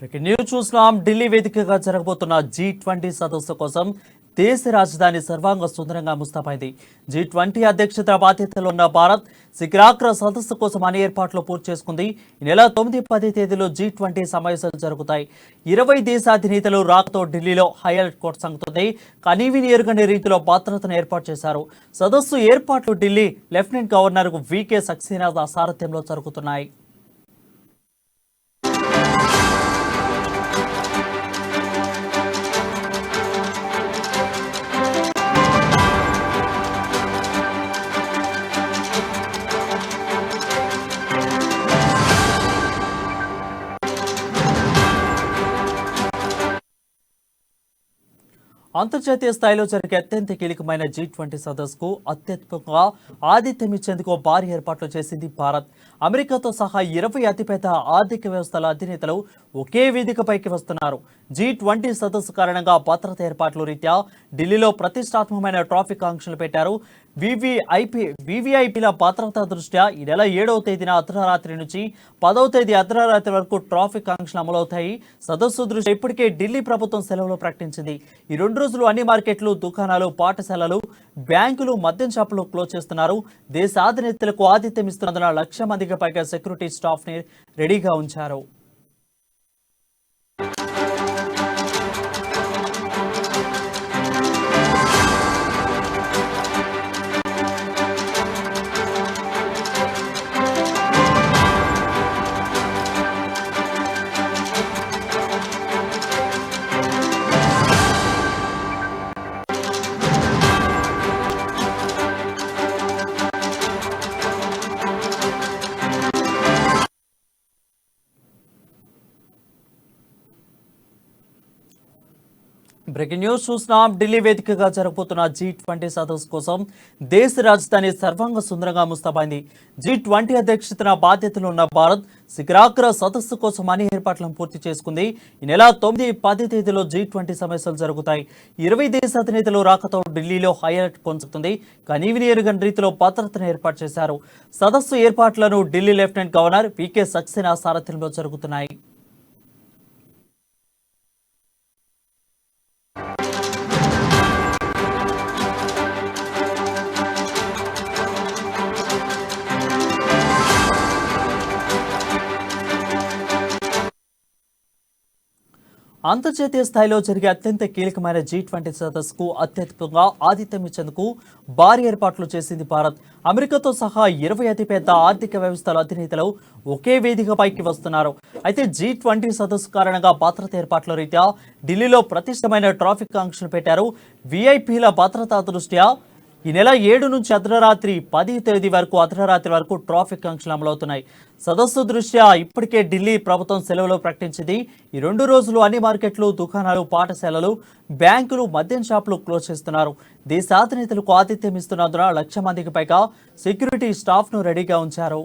News చూస్తున్నాం. ఢిల్లీ వేదికగా జరగబోతున్న G20 సదస్సు కోసం దేశ రాజధాని సర్వాంగ సుందరంగా ముస్తాబైంది. G20 అధ్యక్షత బాధ్యతలో ఉన్న భారత్ శిఖరాగ్ర సదస్సు కోసం అన్ని ఏర్పాట్లు పూర్తి చేసుకుంది. ఈ నెల 9, 10 తేదీలో G20 సమావేశాలు జరుగుతాయి. 20 దేశాధినేతలు రాకతో ఢిల్లీలో హైలైట్ కొనసాగుతుంది. కనీవిని ఎరుగని రీతిలో భద్రతను ఏర్పాటు చేశారు. సదస్సు ఏర్పాట్లు Delhi lieutenant governor VK Saxena సారథ్యంలో జరుగుతున్నాయి. అంతర్జాతీయ స్థాయిలో జరిగే అత్యంత కీలకమైన G20 సదస్సుకు అత్యధికంగా ఆతిథ్యం ఇచ్చేందుకు భారీ ఏర్పాట్లు చేసింది భారత్. అమెరికాతో సహా 20 అతిపెద్ద ఆర్థిక వ్యవస్థల అధినేతలు ఒకే వేదికపైకి వస్తున్నారు. G20 సదస్సు కారణంగా భద్రత ఏర్పాట్ల రీత్యా ఢిల్లీలో ప్రతిష్టాత్మకమైన ట్రాఫిక్ ఆంక్షలు పెట్టారు. వివిఐపీల భద్రతా దృష్ట్యా ఈ నెల 7వ తేదీన అర్ధరాత్రి నుంచి 10వ తేదీ అర్ధరాత్రి వరకు ట్రాఫిక్ ఆంక్షలు అమలవుతాయి. సదస్సు దృష్ట్యా ఇప్పటికే ఢిల్లీ ప్రభుత్వం సెలవులు ప్రకటించింది. ఈ 2 రోజులు అన్ని మార్కెట్లు, దుకాణాలు, పాఠశాలలు, బ్యాంకులు, మద్యం షాపులు క్లోజ్ చేస్తున్నారు. దేశ అధినేతలకు ఆతిథ్యం ఇస్తున్నందున 1,00,000 మందికి పైగా సెక్యూరిటీ స్టాఫ్ ని రెడీగా ఉంచారు. బ్రేకింగ్ న్యూస్ చూస్తున్నాం. ఢిల్లీ వేదికగా జరగబోతున్న G20 సదస్సు కోసం దేశ రాజధాని సర్వాంగ సుందరంగా ముస్తాబైంది. G20 అధ్యక్షతన బాధ్యతలు ఉన్న భారత్ శిఖరాగ్ర సదస్సు కోసం అన్ని ఏర్పాట్లను పూర్తి చేసుకుంది. ఈ నెల 9, 10 తేదీలో G20 సమావేశాలు జరుగుతాయి. 20 దేశ అధినేతలు రాకతో ఢిల్లీలో హైలైట్ కొనసాగుతుంది. కనీవిని ఎరుగని రీతిలో భద్రతను ఏర్పాటు చేశారు. సదస్సు ఏర్పాట్లను Delhi lieutenant governor VK Saxena సారథ్యంలో జరుగుతున్నాయి. అంతర్జాతీయ స్థాయిలో జరిగే అత్యంత కీలకమైన G20 సదస్సుకు అత్యధికంగా ఆతిథ్యం ఇచ్చేందుకు భారీ ఏర్పాట్లు చేసింది భారత్. అమెరికాతో సహా 20 అతిపెద్ద ఆర్థిక వ్యవస్థల అధినేతలు ఒకే వేదికపైకి వస్తున్నారు. అయితే G20 సదస్సు కారణంగా భద్రత ఏర్పాట్ల రీత్యా ఢిల్లీలో ప్రతిష్టమైన ట్రాఫిక్ ఆంక్షలు పెట్టారు. విఐపీల భద్రతా దృష్ట్యా ఈ నెల 7 నుంచి అర్ధరాత్రి 10 తేదీ వరకు అర్ధరాత్రి వరకు ట్రాఫిక్ ఆంక్షలు అమలవుతున్నాయి. సదస్సు దృష్ట్యా ఇప్పటికే ఢిల్లీ ప్రభుత్వం సెలవులు ప్రకటించింది. ఈ 2 రోజులు అన్ని మార్కెట్లు, దుకాణాలు, పాఠశాలలు, బ్యాంకులు, మద్యం షాపులు క్లోజ్ చేస్తున్నారు. దేశాధినేతలకు ఆతిథ్యం ఇస్తున్నందున 1,00,000 మందికి పైగా సెక్యూరిటీ స్టాఫ్ ను రెడీగా ఉంచారు.